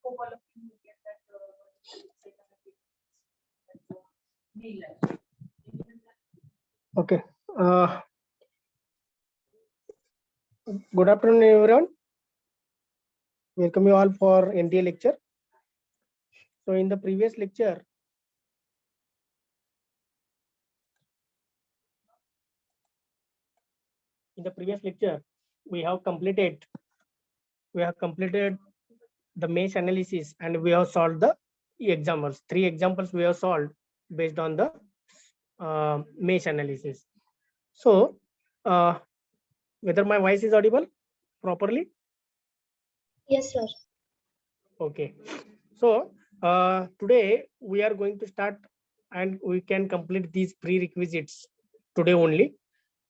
hope all of you will get that Okay. Good afternoon, everyone. Welcome you all for NDA lecture. So in the previous lecture, we have completed the mesh analysis and we have solved the examples. 3 examples we have solved based on the mesh analysis. So whether my voice is audible properly? Yes, sir. Okay. So today we are going to start and we can complete these prerequisites today only,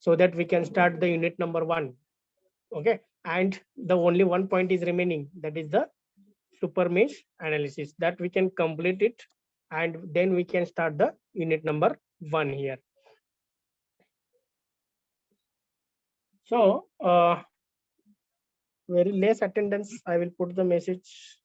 so that we can start the unit number 1. Okay. And the only one point is remaining, that is the super mesh analysis, that we can complete it and then we can start the unit number 1 here. So very less attendance, I will put the message.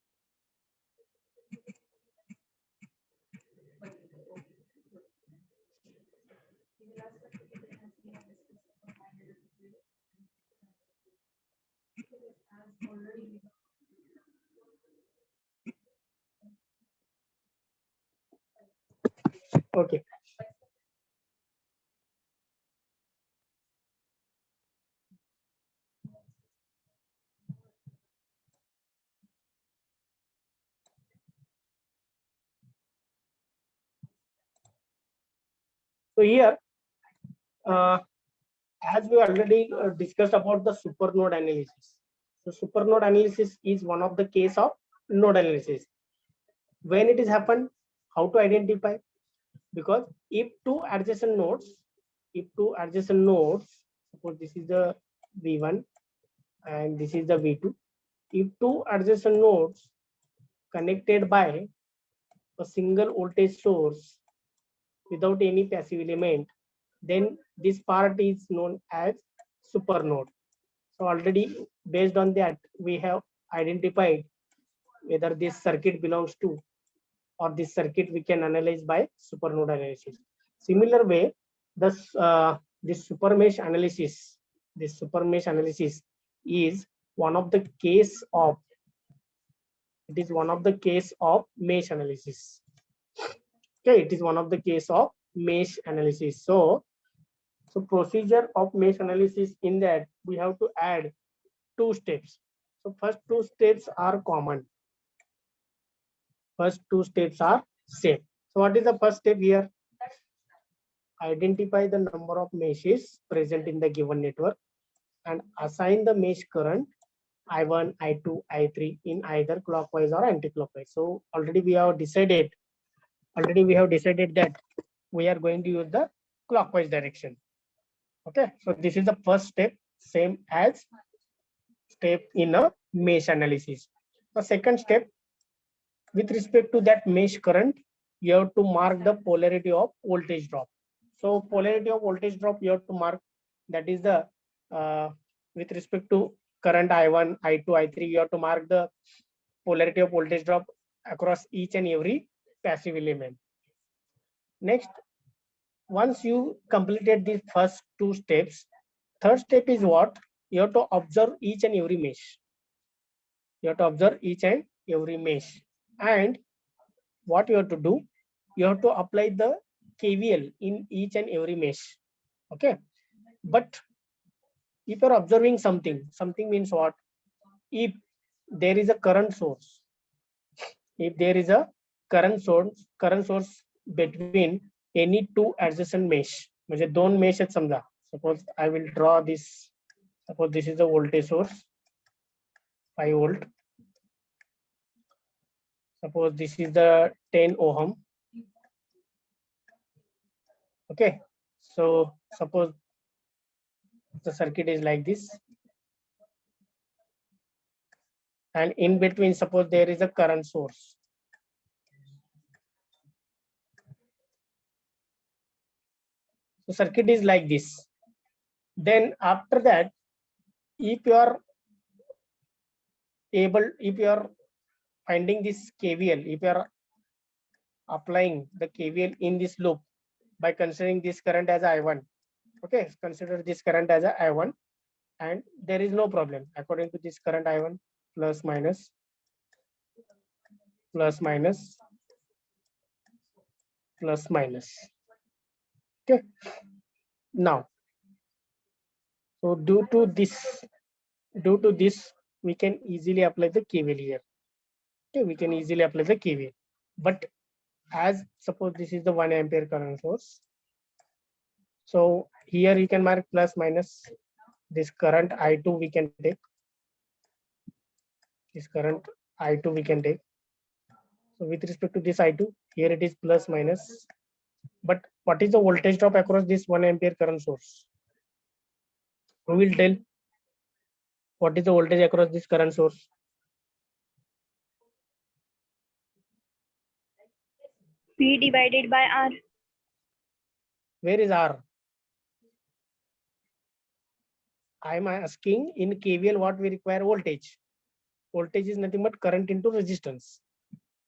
Okay. So here, as we already discussed about the supernode analysis. So supernode analysis is one of the case of node analysis. When it is happened, how to identify? Because if two adjacent nodes, suppose this is the V1 and this is the V2. If two adjacent nodes connected by a single voltage source without any passive element, then this part is known as supernode. So already based on that, we have identified whether this circuit belongs to, or this circuit we can analyze by supernode analysis. Similar way, this super mesh analysis is one of the case of mesh analysis. Okay, it is one of the case of mesh analysis. So procedure of mesh analysis, in that we have to add 2 steps. So first 2 steps are common. First 2 steps are same. So what is the first step here? Identify the number of meshes present in the given network and assign the mesh current I1, I2, I3 in either clockwise or anti-clockwise. So already we have decided that we are going to use the clockwise direction. Okay, so this is the first step, same as step in a mesh analysis. The second step, with respect to that mesh current, you have to mark the polarity of voltage drop. So polarity of voltage drop you have to mark, that is the with respect to current I1, I2, I3, you have to mark the polarity of voltage drop across each and every passive element. Next, once you completed the first 2 steps, third step is what? You have to observe each and every mesh. And what you have to do? You have to apply the KVL in each and every mesh. Okay. But if you are observing something means what? If there is a current source, between any 2 adjacent mesh, म्हणजे 2 mesh आहेत समजा. Suppose I will draw this. Suppose this is the voltage source, 5 volt. Suppose this is the 10 ohm. Okay, so suppose the circuit is like this, and in between, suppose there is a current source. So circuit is like this. Then after that, if you are finding this KVL, if you are applying the KVL in this loop by considering this current as I1, okay, consider this current as a I1, and there is no problem according to this current I1, plus minus plus minus plus minus. Okay, now, so due to this we can easily apply the KVL here. Okay, we can easily apply the KVL, but as suppose this is the 1 ampere current source, so here you can mark plus minus. This current I2 we can take, this current I2 we can take. So with respect to this I2, here it is plus minus, but what is the voltage drop across this 1 ampere current source? Who will tell what is the voltage across this current source? P divided by R. Where is R? I am asking in KVL what we require voltage. Voltage is nothing but current into resistance.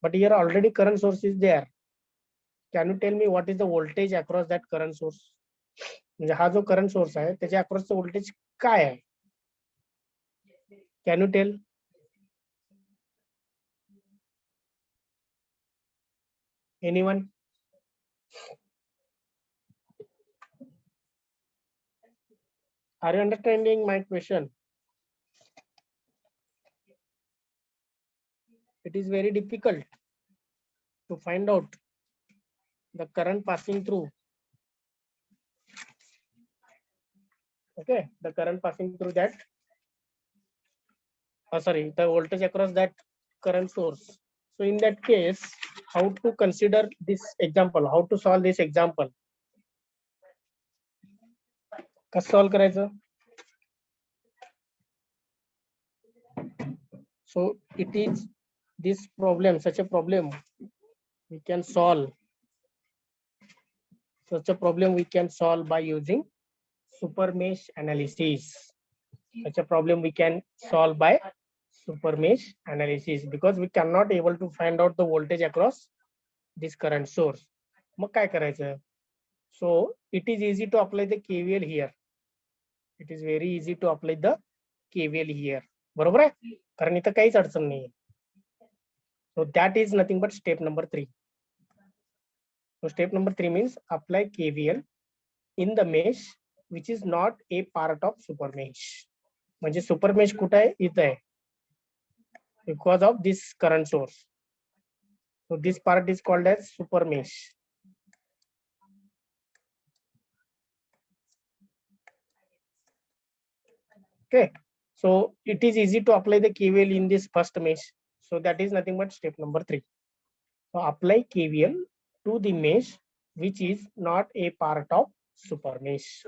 But here already current source is there. Can you tell me what is the voltage across that current source? म्हणजे हा जो current source आहे त्याच्या अक्रॉसचं voltage काय आहे? Can you tell? Anyone? Are you understanding my question? It is very difficult to find out the current passing through. Okay, the current passing through that. The voltage across that current source. So in that case, how to consider this example? How to solve this example? कसं solve करायचं? So it is this problem, such a problem we can solve. Such a problem we can solve by using super mesh analysis. Such a problem we can solve by super mesh analysis because we cannot able to find out the voltage across this current source. मग काय करायचं? So it is easy to apply the KVL here. It is very easy to apply the KVL here. बरोबर आहे? कारण इथं काहीच अडचण नाही. So that is nothing but step number 3. So step number 3 means apply KVL in the mesh which is not a part of super mesh. म्हणजे super mesh कुठे आहे? इथं आहे. Because of this current source. So this part is called as super mesh. Okay. So it is easy to apply the KVL in this first mesh. So that is nothing but step number 3. So apply KVL to the mesh which is not a part of super mesh.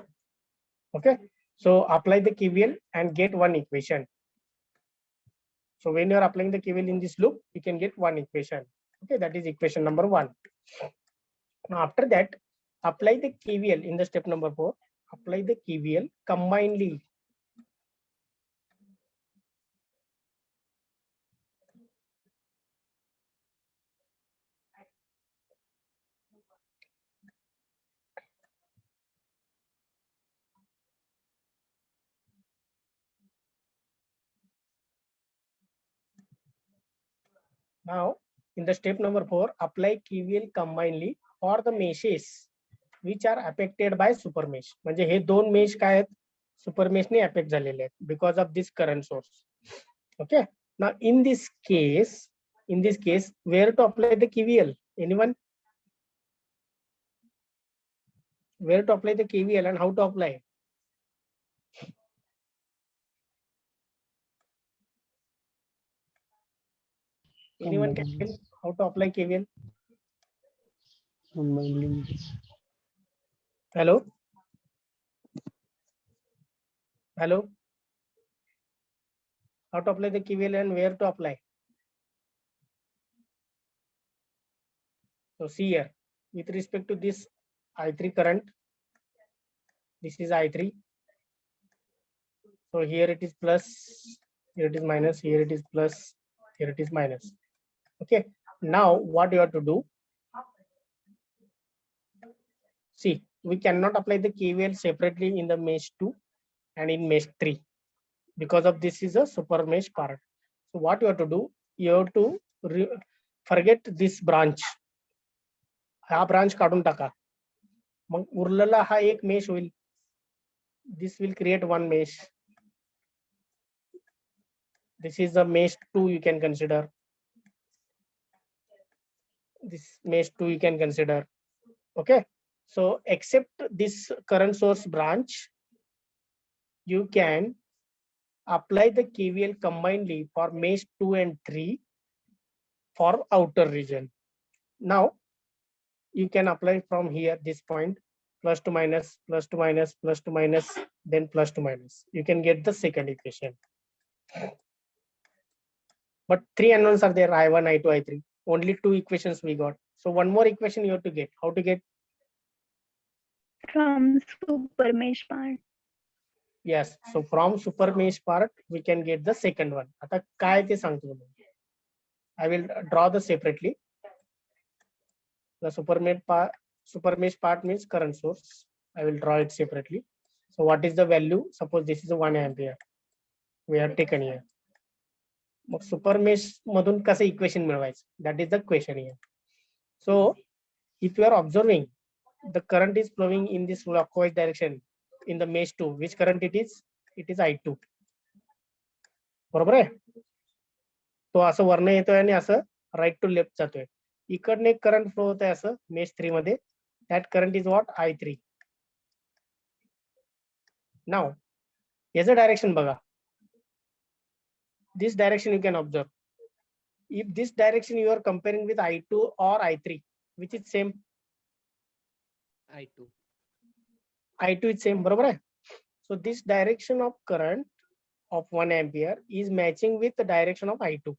Okay. So apply the KVL and get one equation. So when you are applying the KVL in this loop, you can get one equation. Okay, that is equation number 1. Now after that, apply the KVL in the step number 4. Apply the KVL combinedly. Now in the step number 4, apply KVL combinedly for the meshes which are affected by super mesh. म्हणजे हे दोन mesh काय आहेत? Super मेशने affect झालेले आहेत because of this current source. Okay. Now in this case, where to apply the KVL? Anyone? Where to apply the KVL and how to apply? Anyone can tell how to apply KVL? Hello? Hello? How to apply the KVL and where to apply? So see here, with respect to this I3 current, this is I3. So here it is plus, here it is minus, here it is plus, here it is minus. Okay, now what you have to do, see, we cannot apply the KVL separately in the mesh 2 and in mesh 3 because of this is a super mesh part. So what you have to do, you have to forget this branch. हा branch काढून टाका, मग उरलेला हा एक mesh होईल. This will create one mesh. This is the mesh 2 you can consider. This mesh 2 you can consider. Okay, so except this current source branch, you can apply the KVL combinedly for mesh 2 and 3 for outer region. Now you can apply from here, this point, plus to minus, plus to minus, plus to minus, then plus to minus. You can get the second equation. But three unknowns are there, I1, I2, I3. Only two equations we got. So one more equation you have to get. How to get? From super mesh part. Yes. So from super mesh part, we can get the second one. आता काय ते सांगतो मी. I will draw the separately. The super mesh part means current source. I will draw it separately. So what is the value? Suppose this is 1 ampere. We have taken here. Mug super mesh मधून कसं equation मिळवायचं? That is the question here. So if you are observing, the current is flowing in this clockwise direction in the mesh 2. Which current it is? It is I2. बरोबर आहे? तो असं वरनं येतोय आणि असं राईट टू लेफ्ट जातोय. इकडनं एक करंट फ्लो होत आहे असं मेश 3 मध्ये. That current is what? I3. नाव याचं डायरेक्शन बघा. This direction you can observe. If this direction you are comparing with I2 or I3, which is same? I2. I2 is same, बरोबर आहे? So this direction of current of 1 ampere is matching with the direction of I2.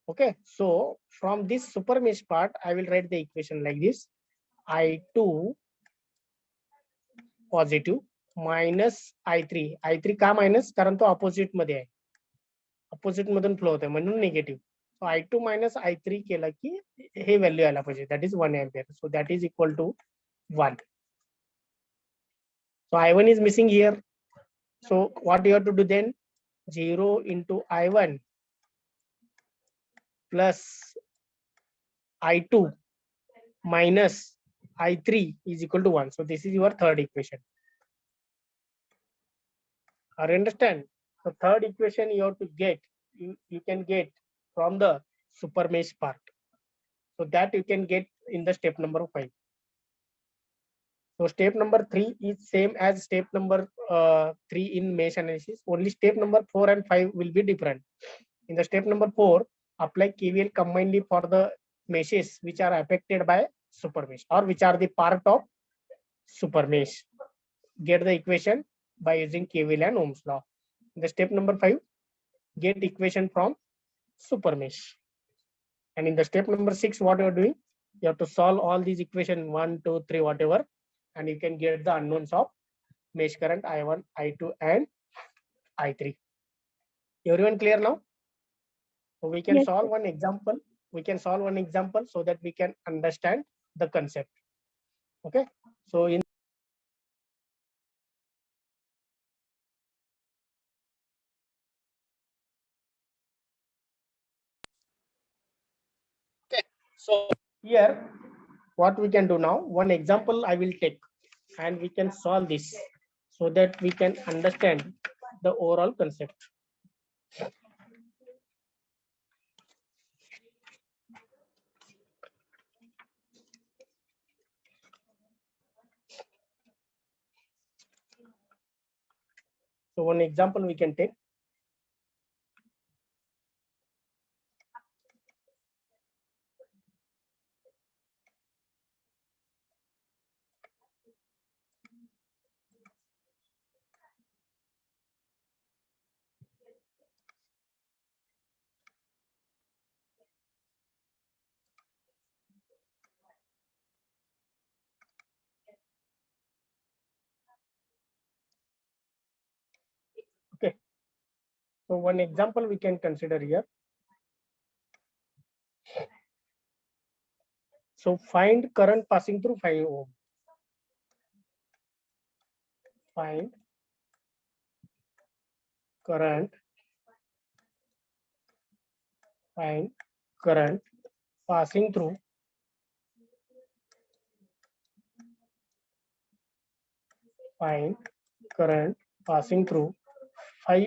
Okay, so from this super mesh part, I will write the equation like this: I2 positive minus I3. I3 का minus? कारण तो opposite मध्ये आहे. Opposite मधून flow होतोय म्हणून negative. So I2 minus I3 केलं की हे value आला पाहिजे. That is 1 ampere. So that is equal to 1. So I1 is missing here. So what you have to do then? 0 into I1 plus I2 minus I3 is equal to 1. So this is your third equation. Are you understand? So third equation you have to get, you can get from the super mesh part. So that you can get in the step number 5. So step number 3 is same as step number 3 in mesh analysis. Only step number 4 and 5 will be different. In the step number 4, apply KVL combinedly for the meshes which are affected by super mesh or which are the part of super mesh. Get the equation by using KVL and Ohm's law. In the step number 5, get equation from super mesh. And in the step number 6, what you are doing? You have to solve all these equations 1, 2, 3, whatever, and you can get the unknowns of mesh current I1, I2, and I3. Everyone clear now? So we can Yes, solve one example. We can solve one example so that we can understand the concept. Okay. So in so here, what we can do now, one example I will take and we can solve this so that we can understand the overall concept. So one example we can take. Okay. So one example we can consider here. So find current passing through 5 ohm. Find current. Find current passing through 5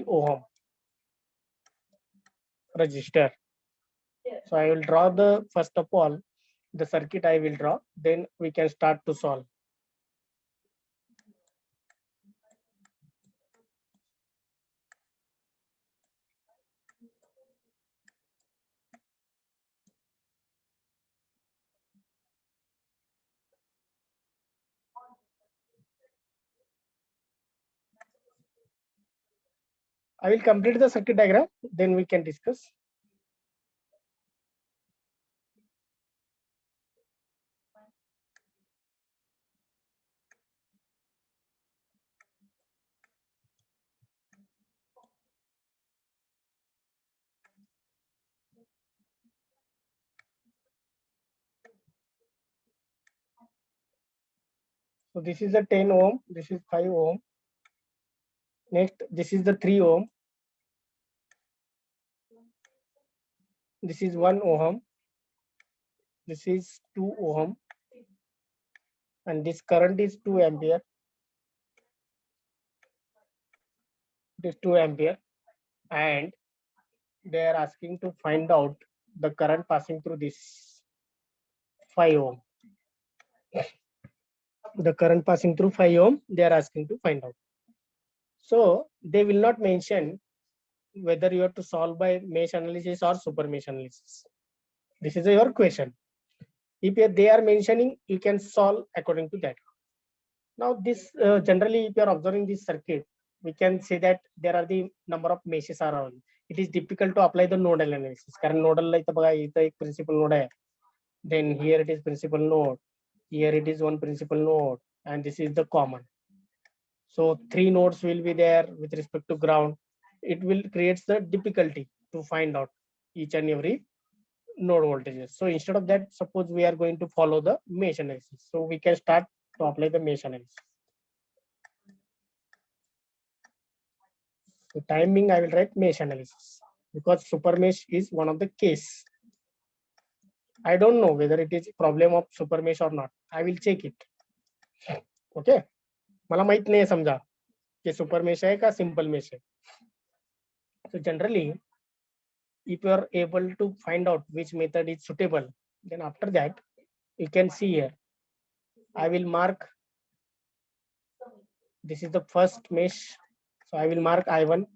ohm resistor. So I will draw the first of all the circuit I will draw, then we can start to solve. I will complete the circuit diagram, then we can discuss. So this is the 10 ohm, this is 5 ohm. Next, this is the 3 ohm. This is 1 ohm. This is 2 ohm. And this current is 2 ampere. It is 2 ampere. And they are asking to find out the current passing through this 5 ohm. The current passing through 5 ohm, they are asking to find out. So they will not mention whether you have to solve by mesh analysis or super mesh analysis. This is your question. If they are mentioning, you can solve according to that. Now this generally, if you are observing this circuit, we can say that there are the number of meshes around. It is difficult to apply the nodal analysis. कारण nodal ला इथं बघा इथं एक principal node आहे. Then here it is principal node. Here it is one principal node, and this is the common. So 3 nodes will be there with respect to ground. It will create the difficulty to find out each and every node voltages. So instead of that, suppose we are going to follow the mesh analysis. So we can start to apply the mesh analysis. So timing, I will write mesh analysis because super mesh is one of the case. I don't know whether it is a problem of super mesh or not. I will check it. Okay. मला माहित नाही समजा की super mesh आहे का simple mesh आहे. So generally, if you are able to find out which method is suitable, then after that, you can see here. I will mark. This is the first mesh. So I will mark I1.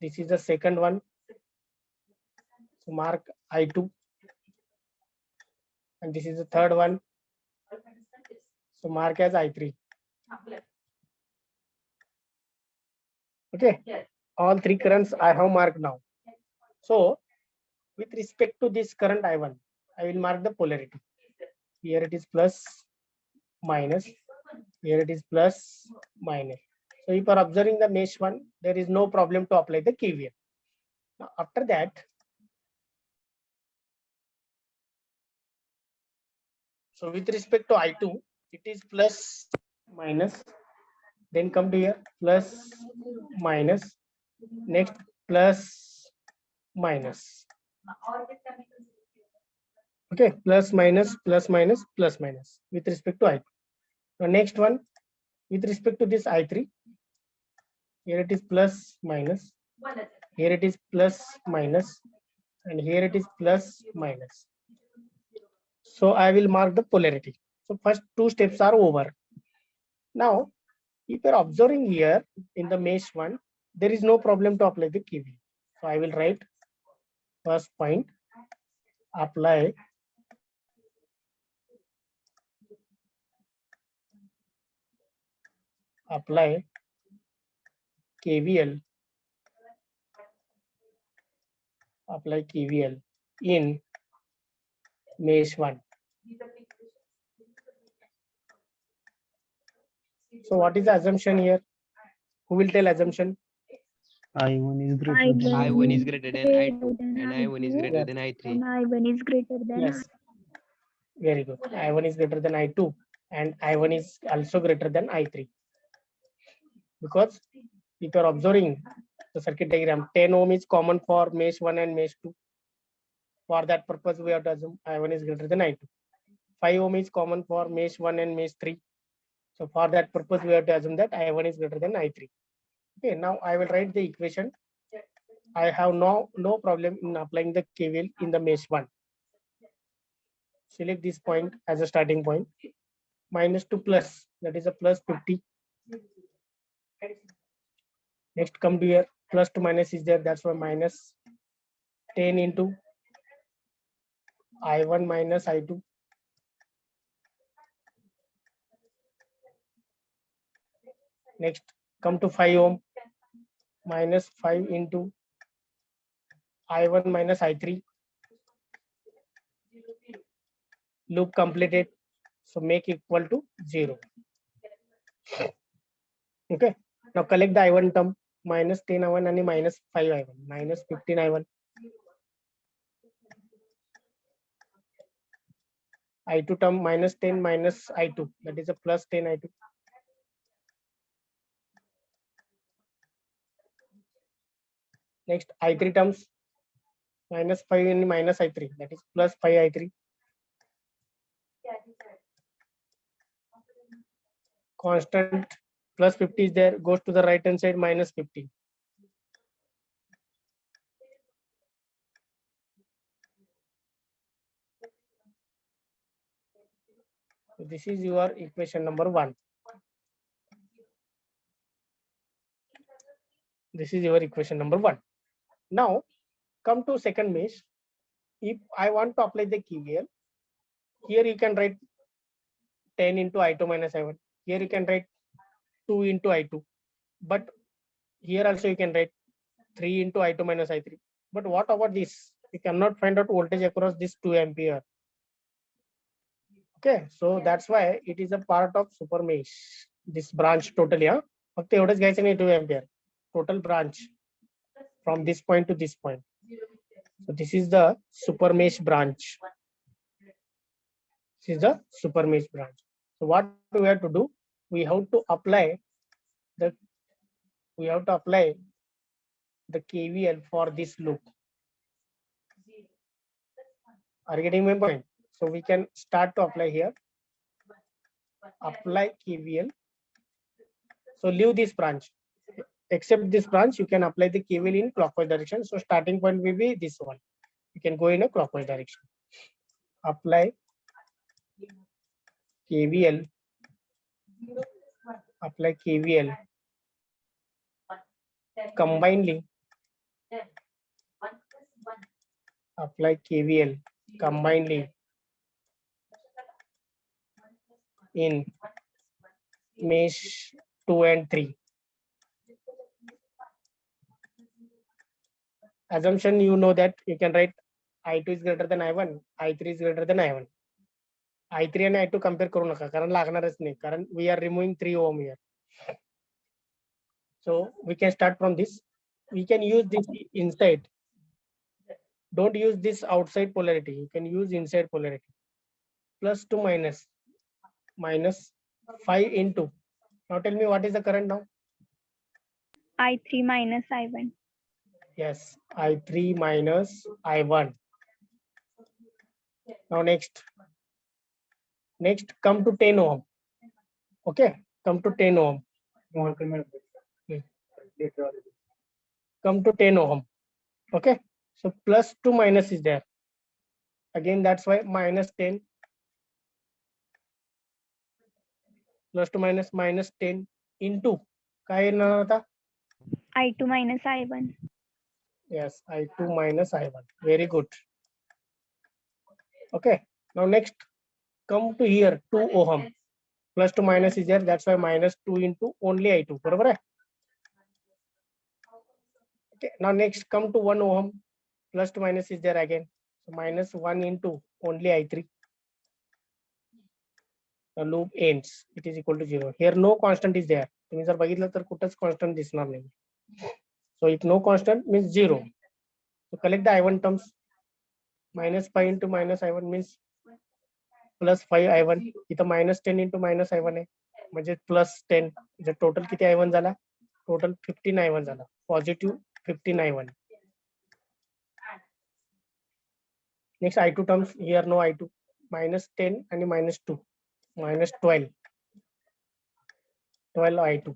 This is the second one. So mark I2. And this is the third one. So mark as I3. Okay. All 3 currents I have marked now. So with respect to this current I1, I will mark the polarity. Here it is plus, minus. Here it is plus, minus. So if you are observing the mesh 1, there is no problem to apply the KVL. Now after that, so with respect to I2, it is plus, minus. Then come to here, plus, minus. Next, plus, minus. Okay, plus, minus, plus, minus, plus, minus with respect to I2. Now next one, with respect to this I3, here it is plus, minus. Here it is plus, minus. And here it is plus, minus. So I will mark the polarity. So first 2 steps are over. Now, if you are observing here in the mesh 1, there is no problem to apply the KVL. So I will write first point, apply KVL, apply KVL in mesh 1. So what is the assumption here? Who will tell assumption? I1 is greater than I1 I2. is greater than I2 and I1 is greater Yes. than I3. Yes. Very good. I1 is greater than I2 and I1 is also greater than I3. Because if you are observing the circuit diagram, 10 ohm is common for mesh 1 and mesh 2. For that purpose, we have to assume I1 is greater than I2. 5 ohm is common for mesh 1 and mesh 3. So for that purpose, we have to assume that I1 is greater than I3. Okay, now I will write the equation. I have no problem in applying the KVL in the mesh 1. Select this point as a starting point. Minus to plus, that is a plus 50. Next come to here, plus to minus is there, that's why minus 10 into I1 minus I2. Next come to 5 ohm, minus 5 into I1 minus I3. Loop completed, so make equal to 0. Okay, now collect the I1 term, minus 10 I1 and minus 5 I1, minus 15 I1. I2 term minus 10 minus I2, that is a plus 10 I2. Next I3 terms, minus 5 and minus I3, that is plus 5 I3. Constant plus 50 is there, goes to the right hand side, minus 50. So this is your equation number 1. This is your equation number 1. Now come to second mesh. If I want to apply the KVL, here you can write 10 into I2 minus I1. Here you can write 2 into I2. But here also you can write 3 into I2 minus I3. But what about this? You cannot find out voltage across this 2 ampere. Okay, so that's why it is a part of super mesh. This branch totally, फक्त एवढंच घ्यायचं नाही 2 ampere. Total branch from this point to this point. So this is the super mesh branch. This is the super mesh branch. So what we have to do? We have to apply the KVL for this loop. Are you getting my point? So we can start to apply here. Apply KVL. So leave this branch. Except this branch, you can apply the KVL in clockwise direction. So starting point will be this one. You can go in a clockwise direction. Apply KVL. Apply KVL. Combinedly. Apply KVL combinedly in mesh 2 and 3. Assumption, you know that you can write I2 is greater than I1, I3 is greater than I1. I3 and I2 compare करू नका कारण लागणारच नाही कारण we are removing 3 ohm here. So we can start from this. We can use this inside. Don't use this outside polarity. You can use inside polarity. Plus to minus. Minus 5 into. Now tell me what is the current now? I3 minus I1. Yes, I3 minus I1. Now next come to 10 ohm. Okay, come to 10 ohm. Come to 10 ohm. Okay, so plus to minus is there. Again, that's why minus 10. Plus to minus 10 into. काय येणार आता? I2 minus I1. Yes, I2 minus I1. Very good. Okay, now next come to here 2 ohm. Plus to minus is there, that's why minus 2 into only I2. बरोबर आहे? Okay, now next come to 1 ohm. Plus to minus is there again. So minus 1 into only I3. The loop ends. It is equal to 0. Here no constant is there. तुम्ही जर बघितलं तर कुठंच constant दिसणार नाही. So if no constant means 0. So collect the I1 terms. Minus 5 into minus I1 means plus 5i1 इथं -10 into -i1 आहे म्हणजे +10 म्हणजे टोटल किती i1 झाला टोटल 15i1 झाला positive 15i1 next i2 terms here no i2 -10 आणि -2 -12 12i2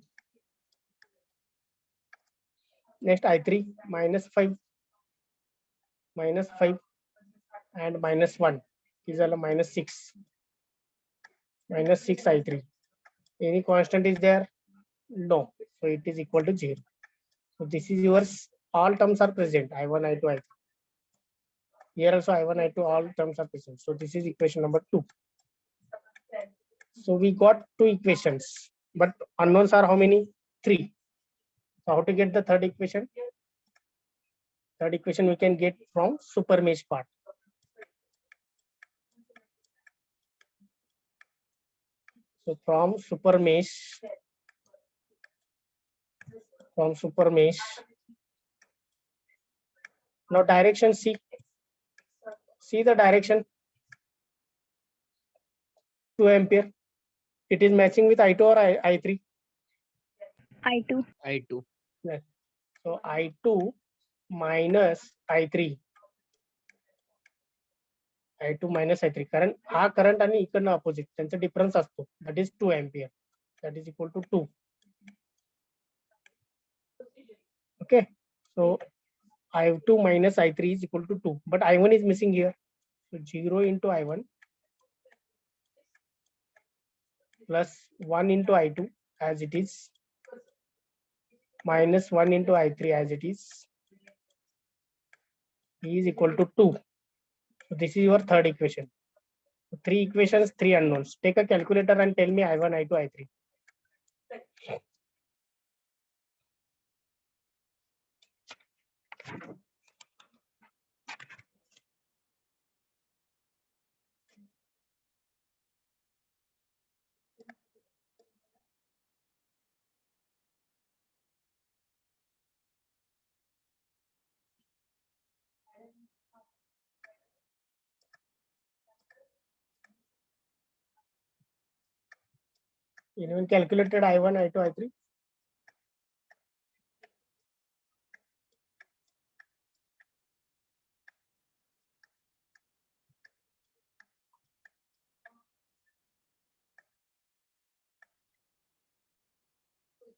next i3 -5 and -1 is -6 -6i3 any constant is there no so it is equal to 0 so this is yours all terms are present i1 i2 i3 here also i1 i2 all terms are present so this is equation number 2 so we got two equations but unknowns are how many 3 so how to get the third equation we can get from super mesh part so from super mesh now direction see the direction 2 ampere it is matching with i2 or i3 I2. I2. yes. So i2 minus i3 कारण हा current आणि इकडनं opposite त्यांचा difference असतो that is 2 ampere that is equal to 2 okay so i2 minus i3 is equal to 2 but i1 is missing here so 0 into i1 plus 1 into i2 as it is minus 1 into i3 as it is equal to 2 so this is your third equation 3 equations 3 unknowns take a calculator and tell me i1 i2 i3 anyone calculated i1 i2 i3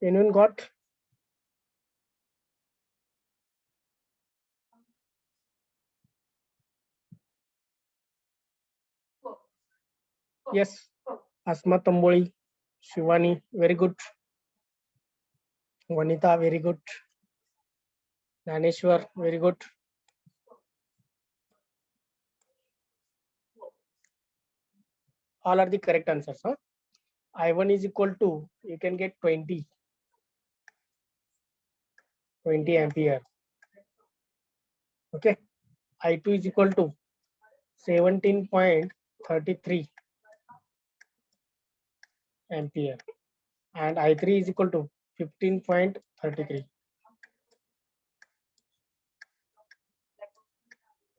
anyone got yes asma tamboli shivani very good vanita very good Dhaneshwar very good all are the correct answers huh? i1 is equal to you can get 20 ampere okay i2 is equal to 17.33 ampere and i3 is equal to 15.33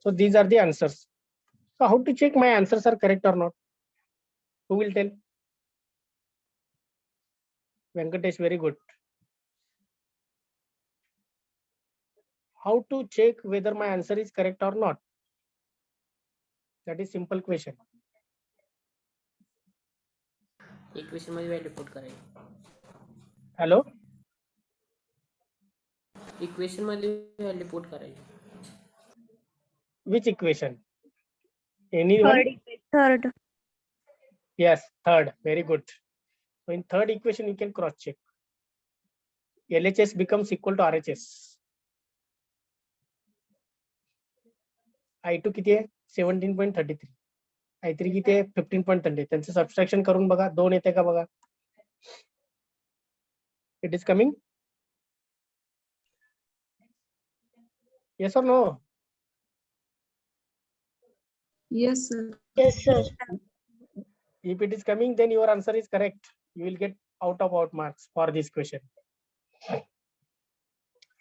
so these are the answers so how to check my answers are correct or not who will tell Venkatesh very good how to check whether my answer is correct or not that is simple question equation मध्ये value put करायची hello equation मध्ये value put करायची which equation anyone Third. yes third very good so in third equation you can cross check LHS becomes equal to RHS i2 किती आहे 17.33 i3 किती आहे 15.30 त्यांचं subtraction करून बघा 2 येते का बघा it is coming yes or no Yes, sir. Yes, sir. if it is coming then your answer is correct you will get out marks for this question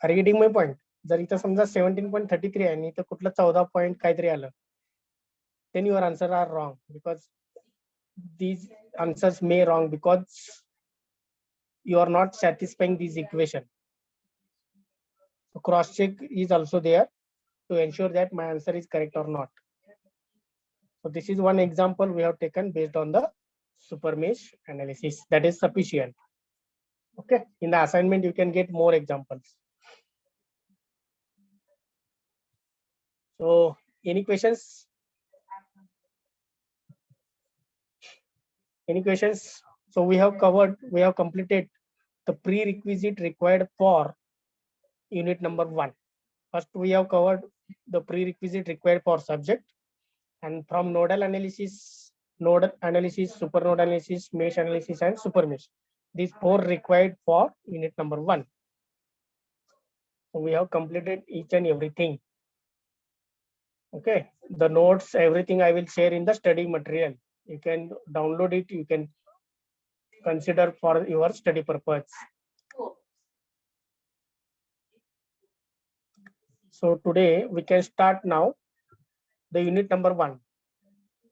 are you getting my point जर इथं समजा 17.33 आहे आणि इथं कुठलं 14 point काहीतरी आलं then your answer are wrong because these answers may wrong because you are not satisfying this equation. So cross check is also there to ensure that my answer is correct or not. So this is one example we have taken based on the super mesh analysis. That is sufficient. Okay, in the assignment you can get more examples. So any questions? Any questions? So we have completed the prerequisite required for unit number 1. First, we have covered the prerequisite required for subject, and from node analysis, super node analysis, mesh analysis, and super mesh. These 4 required for unit number 1. So we have completed each and everything. Okay, the notes, everything I will share in the study material. You can download it. You can consider for your study purpose. So today we can start now the unit number 1.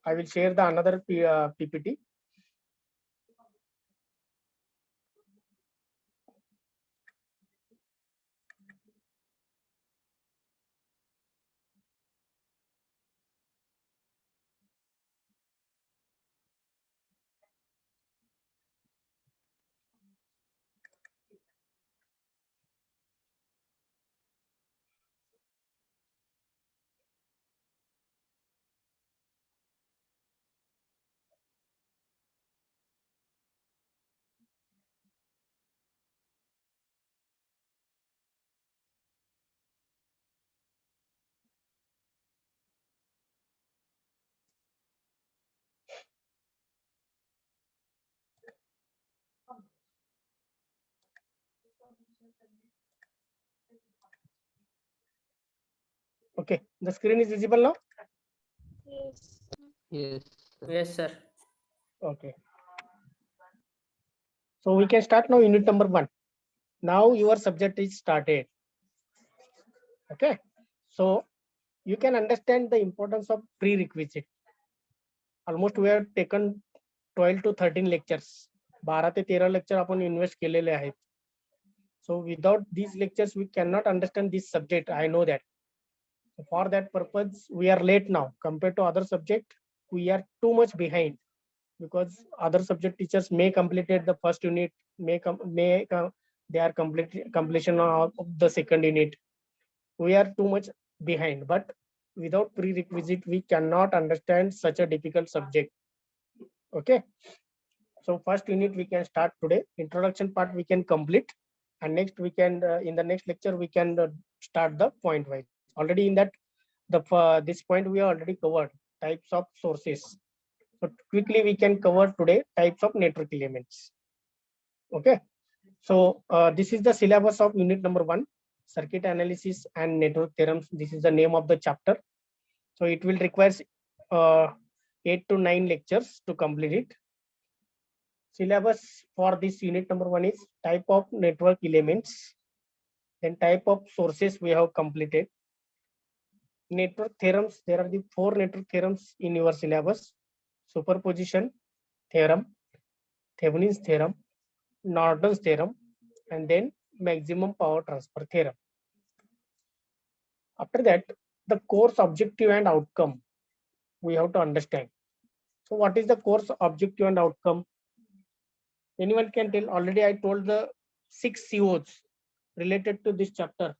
I will share the another PPT. Okay, the screen is visible now. Yes. Yes, sir. Okay. So we can start now unit number 1. Now your subject is started. Okay. So you can understand the importance of prerequisite. Almost we have taken 12 to 13 lectures. 12 ते 13 lecture आपण invest केलेले आहेत. So without these lectures, we cannot understand this subject. I know that. So for that purpose, we are late now compared to other subject. We are too much behind because other subject teachers may completed the first unit, they are completion of the second unit. We are too much behind, but without prerequisite, we cannot understand such a difficult subject. Okay. So first unit we can start today. Introduction part we can complete, and next we can in the next lecture we can start the point wise. Already in that this point we already covered types of sources. So quickly we can cover today types of network elements. Okay. So this is the syllabus of unit number 1, circuit analysis and network theorems. This is the name of the chapter. So it will require 8 to 9 lectures to complete it. Syllabus for this unit number 1 is type of network elements, then type of sources we have completed. Network theorems, there are the 4 network theorems in your syllabus: superposition theorem, Thevenin's theorem, Norton's theorem, and then maximum power transfer theorem. After that, the course objective and outcome we have to understand. So what is the course objective and outcome? Anyone can tell? Already I told the 6 COs related to this chapter.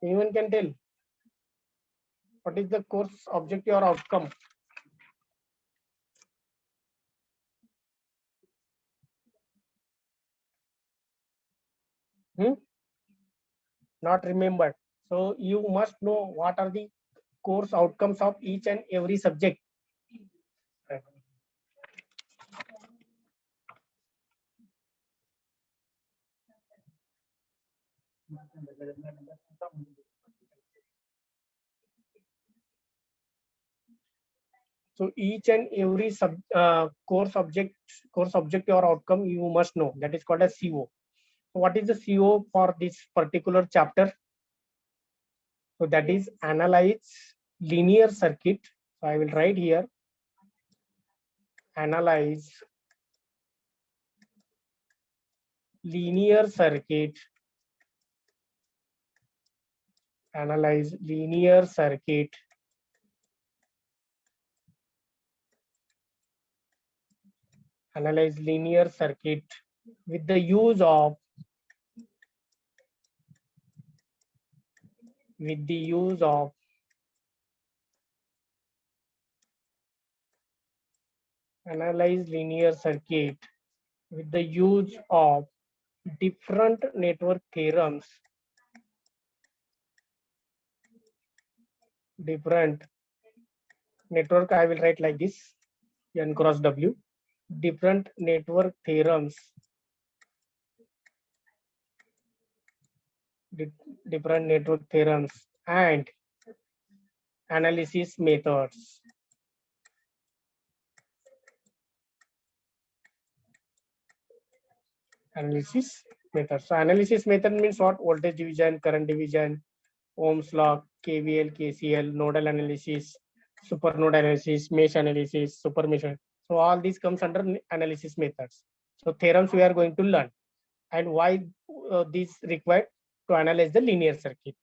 Anyone can tell what is the course objective or outcome? Not remembered. So you must know what are the course outcomes of each and every subject. So each and every course objective or outcome you must know. That is called as CO. What is the CO for this particular chapter? So that is analyze linear circuit. So I will write here analyze linear circuit. Analyze linear circuit analyze linear circuit with the use of analyze linear circuit with the use of different network theorems. Different network, I will write like this, N cross W. Different network theorems. Different network theorems and analysis methods. Analysis method. So analysis method means what? Voltage division, current division, Ohm's law, KVL, KCL, nodal analysis, super node analysis, mesh analysis, super mesh. So all these comes under analysis methods. So theorems we are going to learn, and why this required to analyze the linear circuit.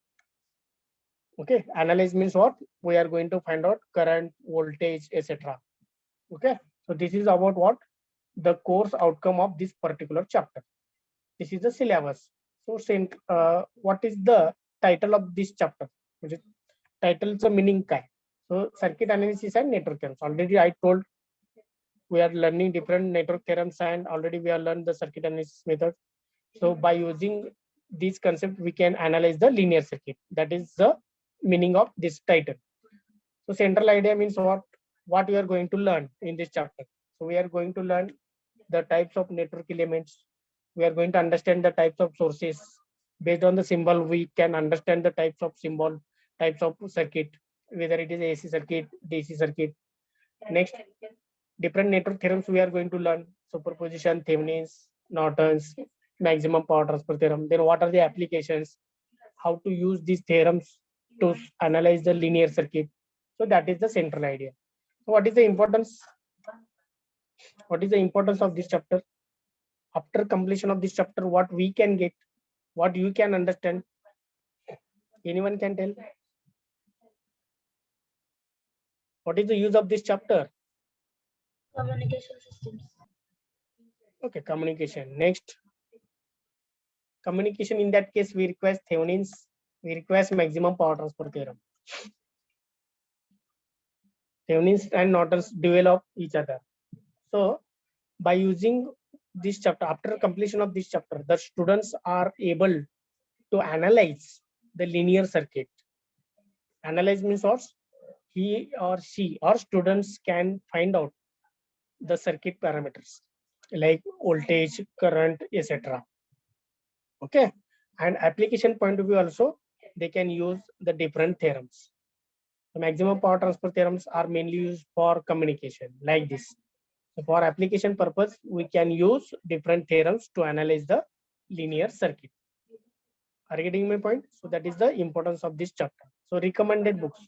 Okay, analyze means what? We are going to find out current, voltage, etc. Okay, so this is about what? The course outcome of this particular chapter. This is the syllabus. So what is the title of this chapter? Titleचं meaning काय? So circuit analysis and network theorems. Already I told we are learning different network theorems, and already we have learned the circuit analysis method. So by using this concept, we can analyze the linear circuit. That is the meaning of this title. So central idea means what? What we are going to learn in this chapter. So we are going to learn the types of network elements. We are going to understand the types of sources. Based on the symbol, we can understand the types of symbol, types of circuit, whether it is AC circuit, DC circuit. Next, different network theorems we are going to learn: superposition, Thevenin's, Norton's, maximum power transfer theorem. Then what are the applications? How to use these theorems to analyze the linear circuit. So that is the central idea. So what is the importance? What is the importance of this chapter? After completion of this chapter, what we can get, what you can understand? Anyone can tell? What is the use of this chapter? Communication systems. Okay, communication. Next, communication, in that case, we require Thevenin's, we require maximum power transfer theorem. Thevenin's and Norton's develop each other. So by using this chapter, after completion of this chapter, the students are able to analyze the linear circuit. Analyze means what? He or she or students can find out the circuit parameters like voltage, current, etc. Okay, and application point of view also, they can use the different theorems. The maximum power transfer theorems are mainly used for communication like this. So for application purpose, we can use different theorems to analyze the linear circuit. Are you getting my point? So that is the importance of this chapter. So recommended books.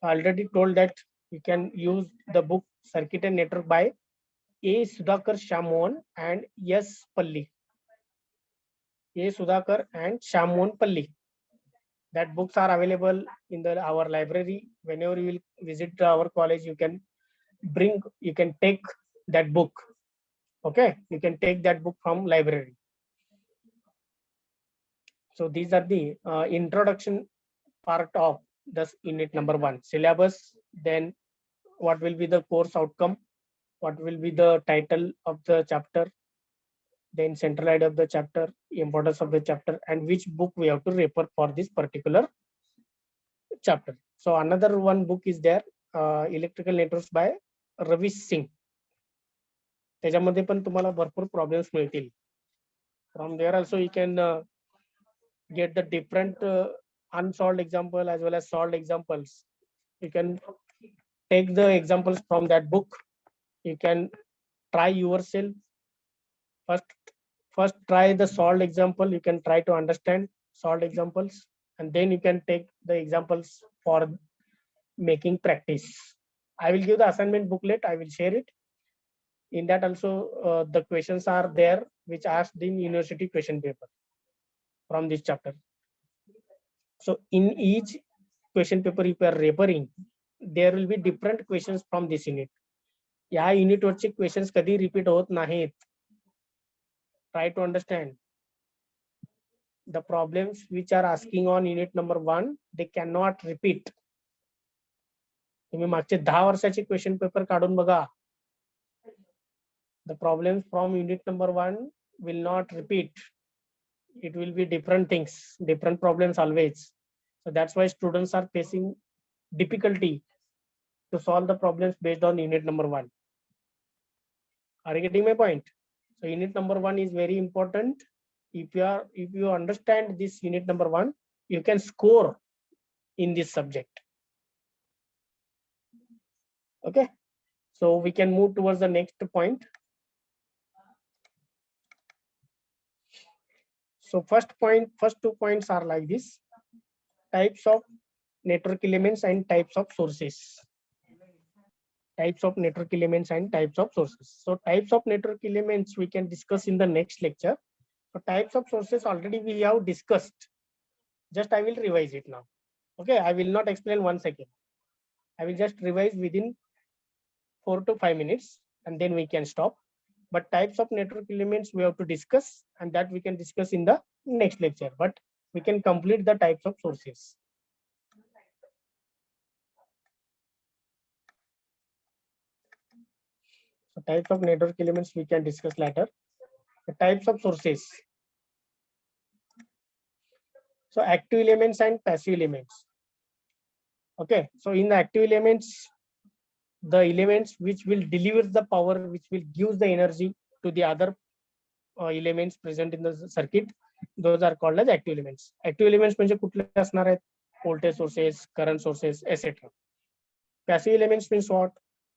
I already told that you can use the book Circuit and Network by A. Sudhakar Shyam and S. Palli. A. Sudhakar and Shyam Palli. That books are available in our library. Whenever you will visit our college, you can take that book. Okay, you can take that book from library. So these are the introduction part of this unit number 1, syllabus. Then what will be the course outcome? What will be the title of the chapter? Then central idea of the chapter, importance of the chapter, and which book we have to refer for this particular chapter. So another one book is there, Electrical Networks by Ravi Singh. त्याच्यामध्ये पण तुम्हाला भरपूर problems मिळतील. From there also you can get the different unsolved example as well as solved examples. You can take the examples from that book. You can try yourself. first try the solved example. You can try to understand solved examples, and then you can take the examples for making practice. I will give the assignment booklet. I will share it. In that also, the questions are there which asked in university question paper from this chapter. So in each question paper if you are referring, there will be different questions from this unit. या unit वरचे questions कधी repeat होत नाहीत. Try to understand. The problems which are asking on unit number 1, they cannot repeat. तुम्ही मागचे 10 वर्षाचे question paper काढून बघा. The problems from unit number 1 will not repeat. It will be different things, different problems always. So that's why students are facing difficulty to solve the problems based on unit number 1. Are you getting my point? So unit number 1 is very important. If you understand this unit number 1, you can score in this subject. Okay, so we can move towards the next point. So first 2 points are like this: types of network elements and types of sources. Types of network elements and types of sources. So types of network elements we can discuss in the next lecture. So types of sources already we have discussed. Just I will revise it now. Okay, I will not explain once again. I will just revise within 4 to 5 minutes and then we can stop. But types of network elements we have to discuss, and that we can discuss in the next lecture. But we can complete the types of sources. So types of network elements we can discuss later. The types of sources. So active elements and passive elements. Okay, so in the active elements, the elements which will deliver the power, which will give the energy to the other elements present in the circuit, those are called as active elements. Active elements म्हणजे कुठले असणार आहेत? Voltage sources, current sources, etc. Passive elements means what?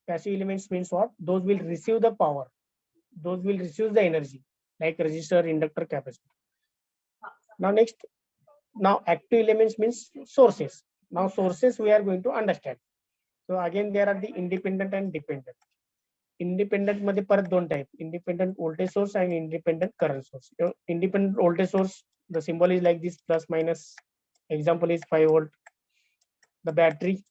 Passive elements means what? Those will receive the power. Those will receive the energy, like resistor, inductor, capacitor. Now next, now active elements means sources. Now sources we are going to understand. So again there are the independent and dependent. Independent मध्ये परत दोन type: independent voltage source and independent current source. Independent voltage source, the symbol is like this, plus minus. Example is 5 volt. The battery,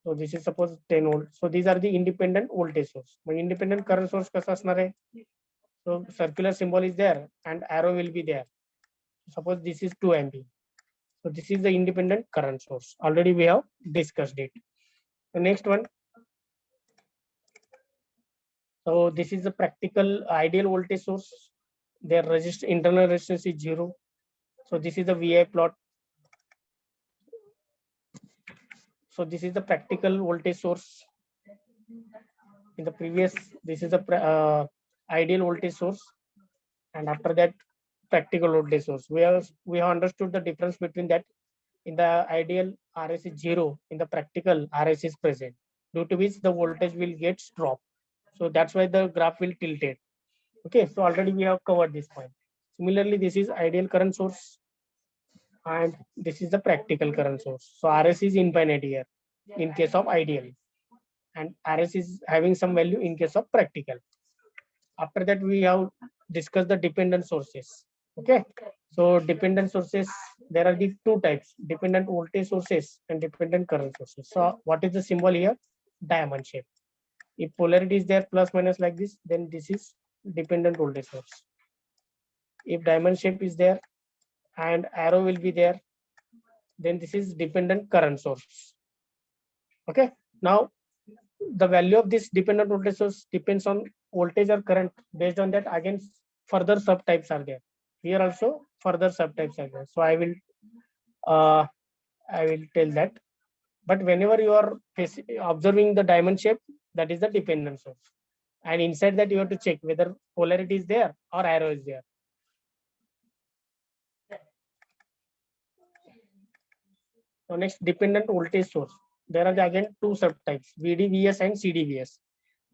so this is suppose 10 volt. So these are the independent voltage source. But independent current source कसा असणार आहे? So circular symbol is there and arrow will be there. Suppose this is 2 ampere. So this is the independent current source. Already we have discussed it. The next one. So this is the practical ideal voltage source. Their internal resistance is 0. So this is the VI plot. So this is the practical voltage source. In the previous, this is the ideal voltage source, and after that practical voltage source. We have understood the difference between that. In the ideal, RS is 0. In the practical, RS is present, due to which the voltage will get dropped. So that's why the graph will tilt it. Okay, so already we have covered this point. Similarly, this is ideal current source and this is the practical current source. So RS is infinite here in case of ideal, and RS is having some value in case of practical. After that, we have discussed the dependent sources. Okay, so dependent sources, there are the two types: dependent voltage sources and dependent current sources. So what is the symbol here? Diamond shape. If polarity is there plus minus like this, then this is dependent voltage source. If diamond shape is there and arrow will be there, then this is dependent current source. Okay, now the value of this dependent voltage source depends on voltage or current. Based on that, again further subtypes are there. Here also further subtypes are there. So I will tell that. But whenever you are observing the diamond shape, that is the dependent source. And inside that, you have to check whether polarity is there or arrow is there. So next, dependent voltage source. There are again two subtypes: VDVS and CDVS.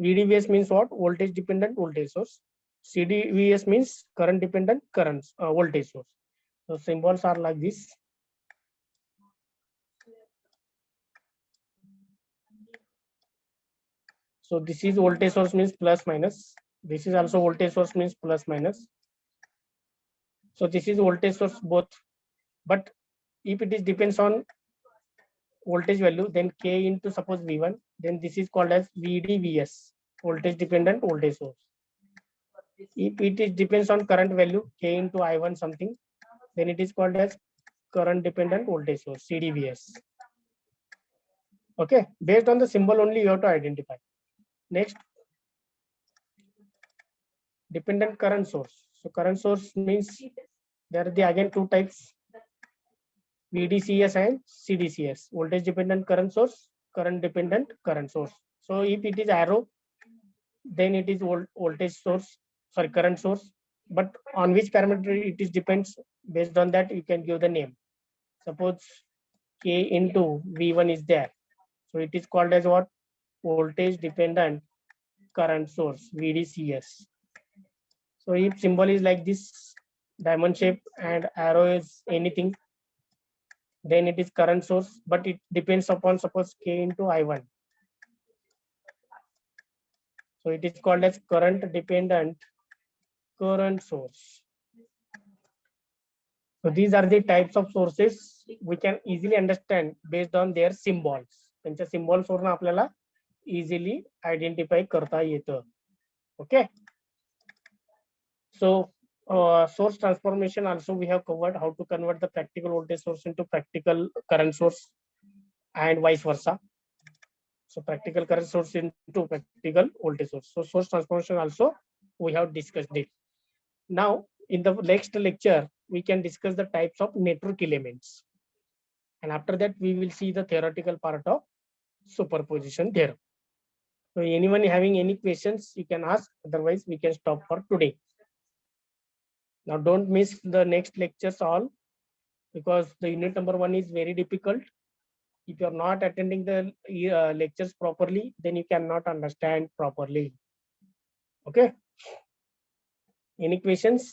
VDVS means what? Voltage dependent voltage source. CDVS means current dependent current voltage source. So symbols are like this. So this is voltage source means plus minus. This is also voltage source means plus minus. So this is voltage source both, but if it is depends on voltage value, then K into suppose V1, then this is called as VDVS, voltage dependent voltage source. If it is depends on current value K into I1 something, then it is called as current dependent voltage source, CDVS. Okay, based on the symbol only you have to identify. Next, dependent current source. So current source means there are the again two types, VDCS and CDCS, voltage dependent current source, current dependent current source. So if it is arrow, then it is voltage source, sorry, current source, but on which parameter it is depends, based on that you can give the name. Suppose K into V1 is there, so it is called as what? Voltage dependent current source, VDCS. So if symbol is like this, diamond shape, and arrow is anything, then it is current source, but it depends upon suppose K into I1. So it is called as current dependent current source. So these are the types of sources we can easily understand based on their symbols. त्यांच्या symbols वरून आपल्याला easily identify करता येतं. Okay. So source transformation also we have covered, how to convert the practical voltage source into practical current source and vice versa. So practical current source into practical voltage source. So source transformation also we have discussed it. Now in the next lecture we can discuss the types of network elements, and after that we will see the theoretical part of superposition theorem. So anyone having any questions you can ask, otherwise we can stop for today. Now don't miss the next lectures all, because the unit number 1 is very difficult. If you are not attending the lectures properly, then you cannot understand properly. Okay. Any questions?